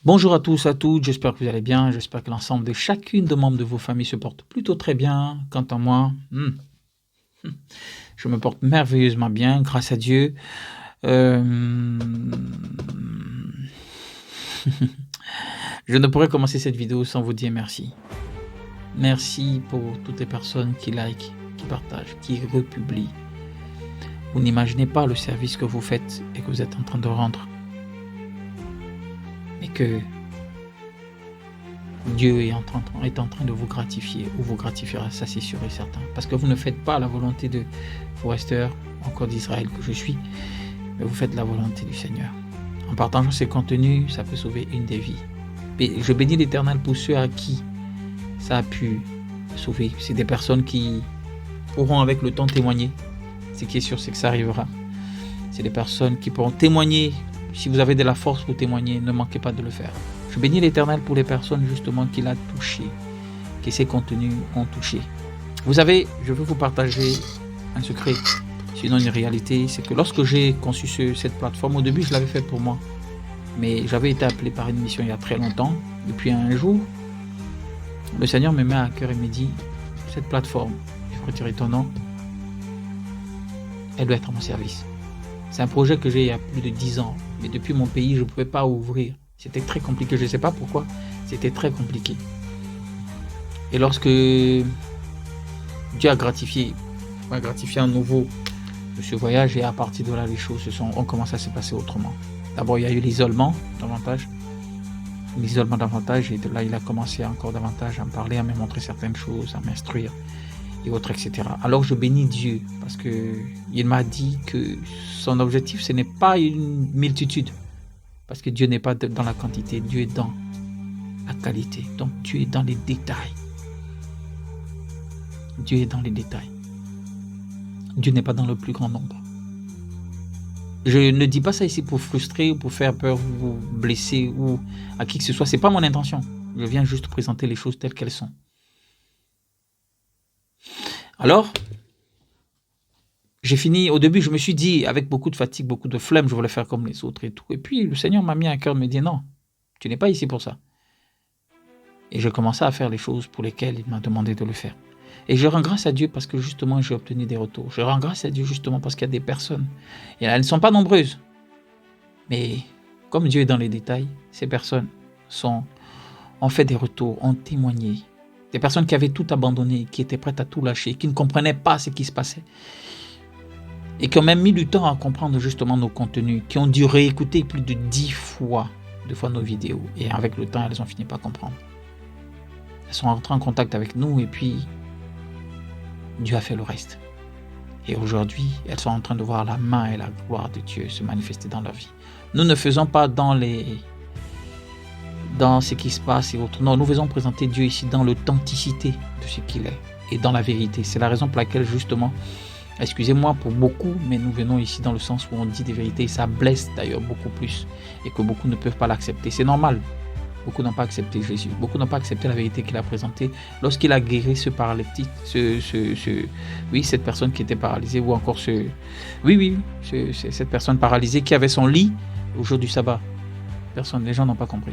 Bonjour à tous, à toutes, j'espère que vous allez bien, j'espère que l'ensemble de chacune de membres de vos familles se porte plutôt très bien. Quant à moi, je me porte merveilleusement bien, grâce à Dieu. Je ne pourrais commencer cette vidéo sans vous dire merci. Merci pour toutes les personnes qui like, qui partagent, qui republient. Vous n'imaginez pas le service que vous faites et que vous êtes en train de rendre. Et que Dieu est en train de vous gratifier, ou vous gratifiera, ça c'est sûr et certain. Parce que vous ne faites pas la volonté de Forester, encore d'Israël que je suis, mais vous faites la volonté du Seigneur. En partageant ces contenus, ça peut sauver une des vies. Et je bénis l'Éternel pour ceux à qui ça a pu sauver. C'est des personnes qui pourront avec le temps témoigner. Ce qui est sûr, c'est que ça arrivera. C'est des personnes qui pourront témoigner. Si vous avez de la force pour témoigner, ne manquez pas de le faire. Je bénis l'Éternel pour les personnes justement qu'il a touchées, que ces contenus ont touché. Vous savez, je veux vous partager un secret, sinon une réalité, c'est que lorsque j'ai conçu cette plateforme, au début je l'avais fait pour moi, mais j'avais été appelé par une mission il y a très longtemps, et puis un jour, le Seigneur me met à cœur et me dit, cette plateforme, il faut retirer ton nom, elle doit être à mon service. C'est un projet que j'ai il y a plus de 10 ans, mais depuis mon pays, je ne pouvais pas ouvrir. C'était très compliqué, je ne sais pas pourquoi, c'était très compliqué. Et lorsque Dieu a gratifié à nouveau ce voyage, et à partir de là, les choses ont commencé à se passer autrement. D'abord, il y a eu l'isolement davantage, et de là, il a commencé encore davantage à me parler, à me montrer certaines choses, à m'instruire, et autres, etc. Alors, je bénis Dieu, parce qu'il m'a dit que son objectif, ce n'est pas une multitude, parce que Dieu n'est pas dans la quantité, Dieu est dans la qualité. Donc Dieu est dans les détails. Dieu est dans les détails. Dieu n'est pas dans le plus grand nombre. Je ne dis pas ça ici pour frustrer, ou pour faire peur, ou blesser, ou à qui que ce soit. Ce n'est pas mon intention. Je viens juste présenter les choses telles qu'elles sont. Alors, j'ai fini, au début, je me suis dit, avec beaucoup de fatigue, beaucoup de flemme, je voulais faire comme les autres et tout. Et puis, le Seigneur m'a mis à cœur de me dire, non, tu n'es pas ici pour ça. Et j'ai commencé à faire les choses pour lesquelles il m'a demandé de le faire. Et je rends grâce à Dieu parce que justement, j'ai obtenu des retours. Je rends grâce à Dieu justement parce qu'il y a des personnes, et elles ne sont pas nombreuses. Mais comme Dieu est dans les détails, ces personnes ont fait des retours, ont témoigné. Des personnes qui avaient tout abandonné, qui étaient prêtes à tout lâcher, qui ne comprenaient pas ce qui se passait. Et qui ont même mis du temps à comprendre justement nos contenus, qui ont dû réécouter plus de 10 fois nos vidéos. Et avec le temps, elles ont fini par comprendre. Elles sont rentrées en contact avec nous et puis Dieu a fait le reste. Et aujourd'hui, elles sont en train de voir la main et la gloire de Dieu se manifester dans leur vie. Nous ne faisons pas dans ce qui se passe et autres. Non, nous faisons présenter Dieu ici dans l'authenticité de ce qu'il est et dans la vérité. C'est la raison pour laquelle justement, excusez-moi pour beaucoup, mais nous venons ici dans le sens où on dit des vérités et ça blesse d'ailleurs beaucoup plus et que beaucoup ne peuvent pas l'accepter. C'est normal. Beaucoup n'ont pas accepté Jésus. Beaucoup n'ont pas accepté la vérité qu'il a présentée lorsqu'il a guéri ce paralytique, cette personne qui était paralysée ou encore cette personne paralysée qui avait son lit au jour du sabbat. Les gens n'ont pas compris.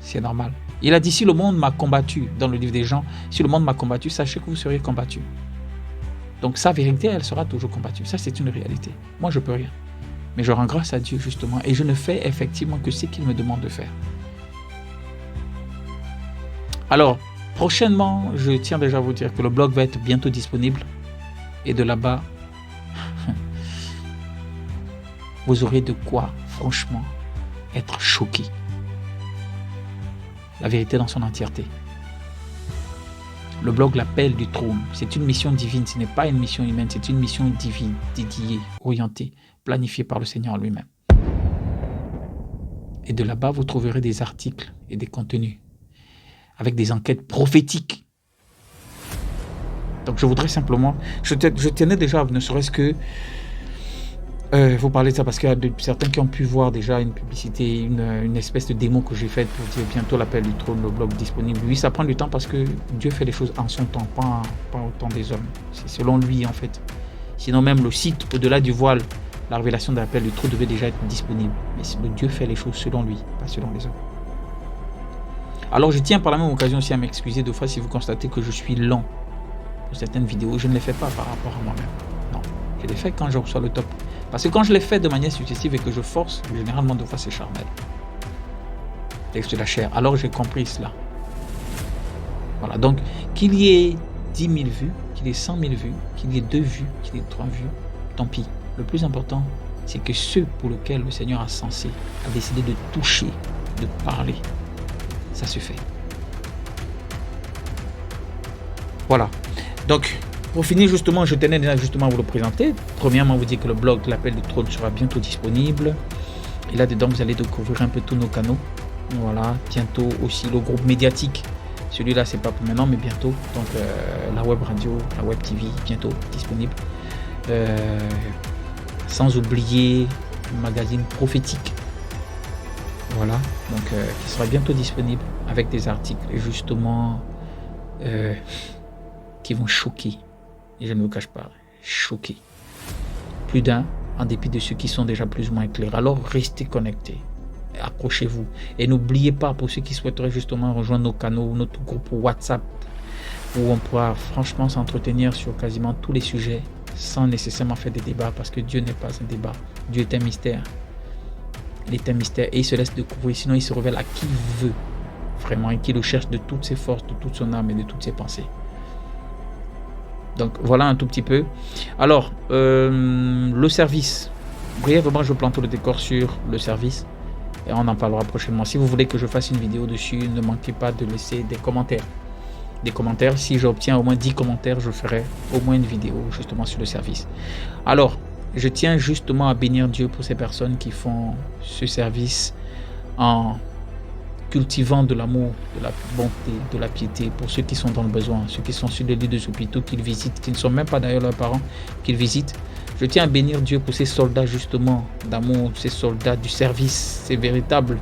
C'est normal. Il a dit, si le monde m'a combattu, dans le livre des gens, si le monde m'a combattu, sachez que vous serez combattu. Donc sa vérité, elle sera toujours combattue. Ça, c'est une réalité. Moi, je ne peux rien. Mais je rends grâce à Dieu, justement, et je ne fais effectivement que ce qu'il me demande de faire. Alors, prochainement, je tiens déjà à vous dire que le blog va être bientôt disponible. Et de là-bas, vous aurez de quoi, franchement, être choqué. La vérité dans son entièreté. Le blog l'appel du trône. C'est une mission divine, ce n'est pas une mission humaine, c'est une mission divine, dédiée, orientée, planifiée par le Seigneur lui-même. Et de là-bas, vous trouverez des articles et des contenus avec des enquêtes prophétiques. Donc je voudrais simplement, je tenais déjà, ne serait-ce que vous parler de ça parce qu'il y a certains qui ont pu voir déjà une publicité, une espèce de démo que j'ai faite pour dire bientôt l'appel du trône, le blog disponible. Oui, ça prend du temps parce que Dieu fait les choses en son temps, pas au temps des hommes. C'est selon lui en fait. Sinon même le site au-delà du voile, la révélation de l'appel du trône devait déjà être disponible. Mais Dieu fait les choses selon lui, pas selon les hommes. Alors je tiens par la même occasion aussi à m'excuser de fois si vous constatez que je suis lent pour certaines vidéos. Je ne les fais pas par rapport à moi-même. Non, je les fais quand je reçois le top. Parce que quand je les fais de manière successive et que je force, généralement de fois c'est charnel. Texte de la chair. Alors j'ai compris cela. Voilà, donc qu'il y ait 10 000 vues, qu'il y ait 100 000 vues, qu'il y ait 2 vues, qu'il y ait 3 vues, tant pis. Le plus important, c'est que ceux pour lesquels le Seigneur a décidé de toucher, de parler, ça se fait. Voilà. Donc, pour finir, justement, je tenais déjà justement à vous le présenter. Premièrement, vous dire que le blog L'Appel du Trône sera bientôt disponible. Et là-dedans, vous allez découvrir un peu tous nos canaux. Voilà. Bientôt aussi le groupe médiatique. Celui-là, c'est pas pour maintenant, mais bientôt. Donc, la web radio, la web TV, bientôt disponible. Sans oublier le magazine prophétique. Voilà. Donc, qui sera bientôt disponible avec des articles, justement, qui vont choquer. Et je ne me cache pas, choquer. Plus d'un, en dépit de ceux qui sont déjà plus ou moins clairs. Alors, restez connectés. Accrochez-vous. Et n'oubliez pas, pour ceux qui souhaiteraient justement rejoindre nos canaux, notre groupe WhatsApp, où on pourra franchement s'entretenir sur quasiment tous les sujets, sans nécessairement faire des débats, parce que Dieu n'est pas un débat. Dieu est un mystère. Il est un mystère et il se laisse découvrir, sinon il se révèle à qui il veut, vraiment, et qui le cherche de toutes ses forces, de toute son âme et de toutes ses pensées. Donc voilà un tout petit peu. Alors, le service. Brièvement, je plante le décor sur le service. Et on en parlera prochainement. Si vous voulez que je fasse une vidéo dessus, ne manquez pas de laisser des commentaires. Des commentaires. Si j'obtiens au moins 10 commentaires, je ferai au moins une vidéo justement sur le service. Alors, je tiens justement à bénir Dieu pour ces personnes qui font ce service en cultivant de l'amour, de la bonté, de la piété pour ceux qui sont dans le besoin, ceux qui sont sur les lits des hôpitaux qu'ils visitent, qui ne sont même pas d'ailleurs leurs parents, qu'ils visitent. Je tiens à bénir Dieu pour ces soldats justement d'amour, ces soldats du service, ces véritables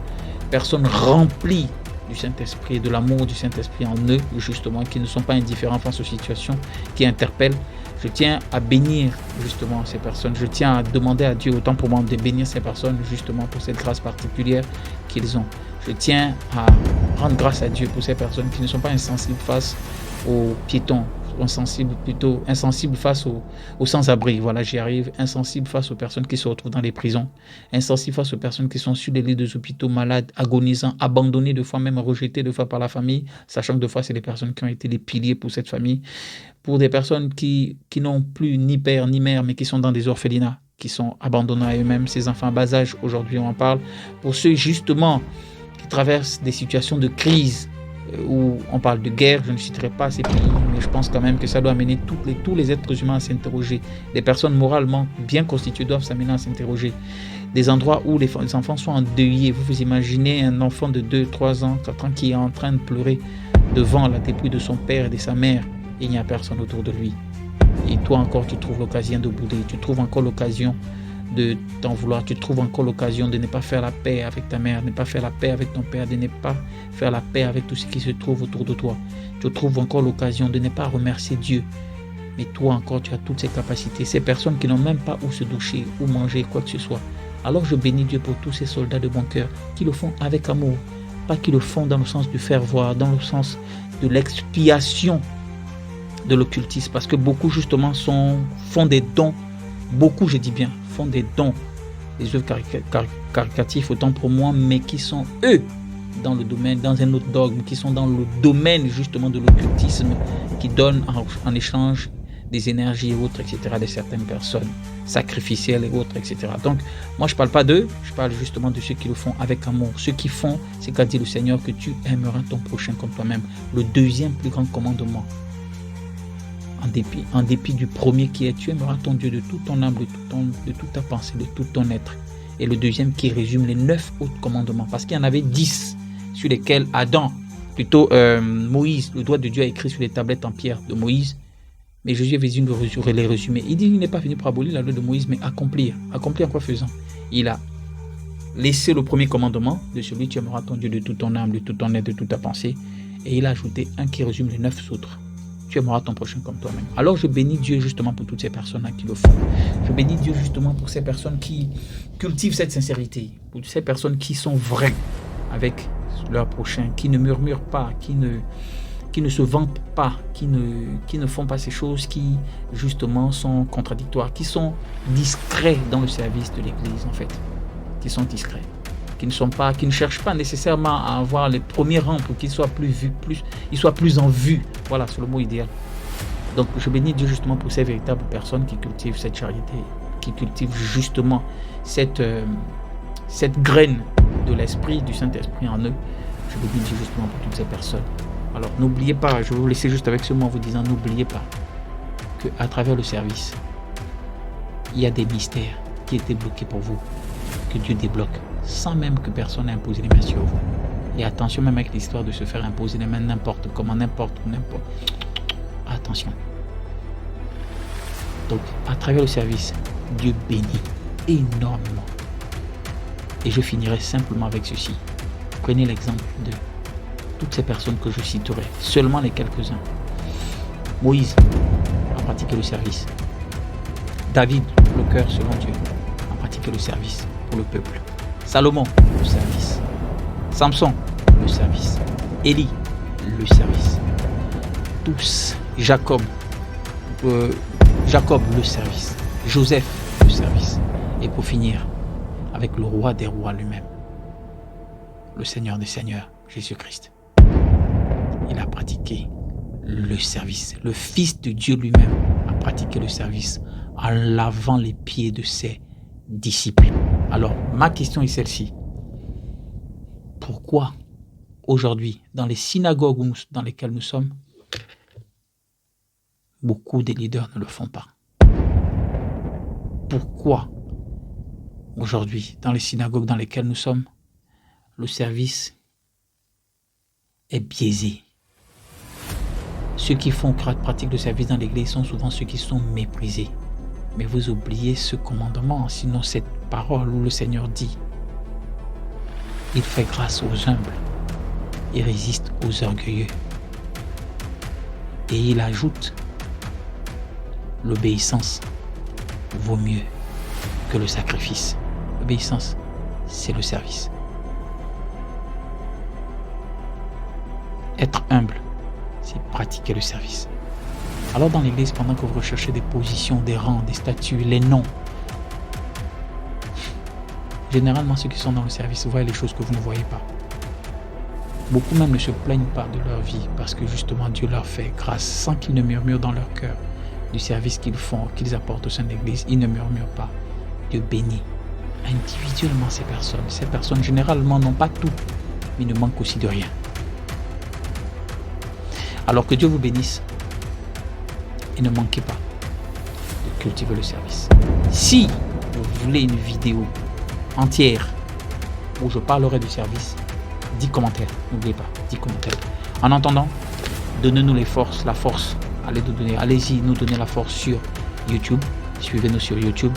personnes remplies du Saint-Esprit, de l'amour du Saint-Esprit en eux, justement, qui ne sont pas indifférents face aux situations qui interpellent. Je tiens à bénir justement ces personnes. Je tiens à demander à Dieu, autant pour moi, de bénir ces personnes justement pour cette grâce particulière qu'ils ont. Je tiens à rendre grâce à Dieu pour ces personnes qui ne sont pas insensibles face aux piétons, insensibles face aux sans-abri. Voilà, j'y arrive. Insensibles face aux personnes qui se retrouvent dans les prisons. Insensibles face aux personnes qui sont sur les lits des hôpitaux, malades, agonisants, abandonnés, de fois même rejetés, de fois par la famille, sachant que de fois c'est les personnes qui ont été les piliers pour cette famille. Pour des personnes qui n'ont plus ni père ni mère, mais qui sont dans des orphelinats, qui sont abandonnés à eux-mêmes, ces enfants à bas âge, aujourd'hui on en parle. Pour ceux justement qui traversent des situations de crise, où on parle de guerre, je ne citerai pas ces pays, mais je pense quand même que ça doit amener tous les êtres humains à s'interroger. Les personnes moralement bien constituées doivent s'amener à s'interroger. Des endroits où les enfants sont endeuillés. Vous imaginez un enfant de 2, 3 ans, 4 ans qui est en train de pleurer devant la dépouille de son père et de sa mère. Et il n'y a personne autour de lui. Et toi encore, tu trouves l'occasion de bouder. Tu trouves encore l'occasion de t'en vouloir. Tu trouves encore l'occasion de ne pas faire la paix avec ta mère, de ne pas faire la paix avec ton père, de ne pas faire la paix avec tout ce qui se trouve autour de toi. Tu trouves encore l'occasion de ne pas remercier Dieu. Mais toi encore, tu as toutes ces capacités. Ces personnes qui n'ont même pas où se doucher, où manger, quoi que ce soit. Alors je bénis Dieu pour tous ces soldats de bon cœur qui le font avec amour. Pas qui le font dans le sens du faire voir, dans le sens de l'expiation de l'occultisme. Parce que beaucoup justement font des dons. Beaucoup, je dis bien, font des dons, des œuvres caricatives autant pour moi, mais qui sont eux dans le domaine, dans un autre dogme, qui sont dans le domaine justement de l'occultisme, qui donnent en échange des énergies et autres, etc., de certaines personnes sacrificielles et autres, etc. Donc, moi, je ne parle pas d'eux, je parle justement de ceux qui le font avec amour. Ceux qui font, c'est qu'a dit le Seigneur, que tu aimeras ton prochain comme toi-même. Le deuxième plus grand commandement. En dépit du premier qui est, tu aimeras ton Dieu de toute ton âme, de toute ta pensée, de tout ton être. Et le deuxième qui résume les 9 autres commandements, parce qu'il y en avait 10 sur lesquels Moïse, le doigt de Dieu a écrit sur les tablettes en pierre de Moïse, mais Jésus avait dit de les résumer. Il dit qu'il n'est pas venu pour abolir la loi de Moïse, mais accomplir. Accomplir en quoi faisant? Il a laissé le premier commandement de celui tu aimeras ton Dieu de toute ton âme, de tout ton être, de toute ta pensée, et il a ajouté un qui résume les 9 autres. Tu aimeras ton prochain comme toi-même. Alors je bénis Dieu justement pour toutes ces personnes-là qui le font. Je bénis Dieu justement pour ces personnes qui cultivent cette sincérité, pour ces personnes qui sont vraies avec leur prochain, qui ne murmurent pas, qui ne se vantent pas, qui ne font pas ces choses qui, justement, sont contradictoires, qui sont discrets dans le service de l'Église, en fait, qui sont discrets, qui ne cherchent pas nécessairement à avoir les premiers rangs pour qu'ils soient ils soient plus en vue. Voilà, c'est le mot idéal. Donc, je bénis Dieu justement pour ces véritables personnes qui cultivent cette charité, qui cultivent justement cette graine de l'Esprit, du Saint-Esprit en eux. Je bénis Dieu justement pour toutes ces personnes. Alors, n'oubliez pas, je vais vous laisser juste avec ce mot en vous disant, n'oubliez pas qu'à travers le service, il y a des mystères qui étaient bloqués pour vous, que Dieu débloque, sans même que personne n'ait imposé les mains sur vous. Et attention même avec l'histoire de se faire imposer les mains n'importe comment, n'importe où, n'importe. Attention. Donc, à travers le service, Dieu bénit énormément. Et je finirai simplement avec ceci. Prenez l'exemple de toutes ces personnes que je citerai, seulement les quelques-uns. Moïse a pratiqué le service. David, le cœur selon Dieu, a pratiqué le service pour le peuple. Salomon, le service. Samson, le service. Élie, le service. Tous. Jacob, le service. Joseph, le service. Et pour finir, avec le roi des rois lui-même, le Seigneur des seigneurs, Jésus-Christ. Il a pratiqué le service. Le Fils de Dieu lui-même a pratiqué le service en lavant les pieds de ses disciples. Alors, ma question est celle-ci. Pourquoi aujourd'hui, dans les synagogues dans lesquelles nous sommes, beaucoup de leaders ne le font pas? Pourquoi aujourd'hui, dans les synagogues dans lesquelles nous sommes, le service est biaisé? Ceux qui pratiquent le service dans l'église sont souvent ceux qui sont méprisés. Mais vous oubliez ce commandement, sinon cette parole où le Seigneur dit: il fait grâce aux humbles et résiste aux orgueilleux. Et il ajoute: l'obéissance vaut mieux que le sacrifice. L'obéissance, c'est le service. Être humble, c'est pratiquer le service. Alors dans l'église, pendant que vous recherchez des positions, des rangs, des statuts, les noms, généralement ceux qui sont dans le service voient les choses que vous ne voyez pas. Beaucoup même ne se plaignent pas de leur vie parce que justement Dieu leur fait grâce sans qu'ils ne murmurent dans leur cœur du service qu'ils font, qu'ils apportent au sein de l'église. Ils ne murmurent pas. Dieu bénit individuellement ces personnes. Ces personnes généralement n'ont pas tout, mais ne manquent aussi de rien. Alors que Dieu vous bénisse et ne manquez pas de cultiver le service. Si vous voulez une vidéo entière où je parlerai du service, 10 commentaires, n'oubliez pas, 10 commentaires. En attendant, donnez-nous la force, allez-y nous donner la force sur YouTube, suivez-nous sur YouTube,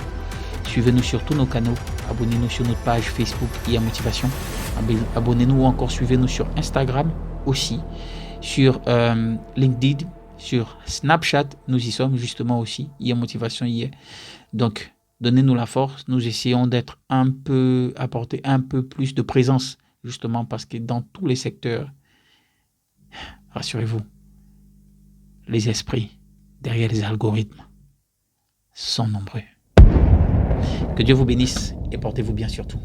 suivez-nous sur tous nos canaux, abonnez-nous sur notre page Facebook IA Motivation, abonnez-nous ou encore suivez-nous sur Instagram aussi, sur LinkedIn, sur Snapchat, nous y sommes justement aussi, IA Motivation hier. Donc, donnez-nous la force, nous essayons apporter un peu plus de présence, justement parce que dans tous les secteurs, rassurez-vous, les esprits derrière les algorithmes sont nombreux. Que Dieu vous bénisse et portez-vous bien surtout.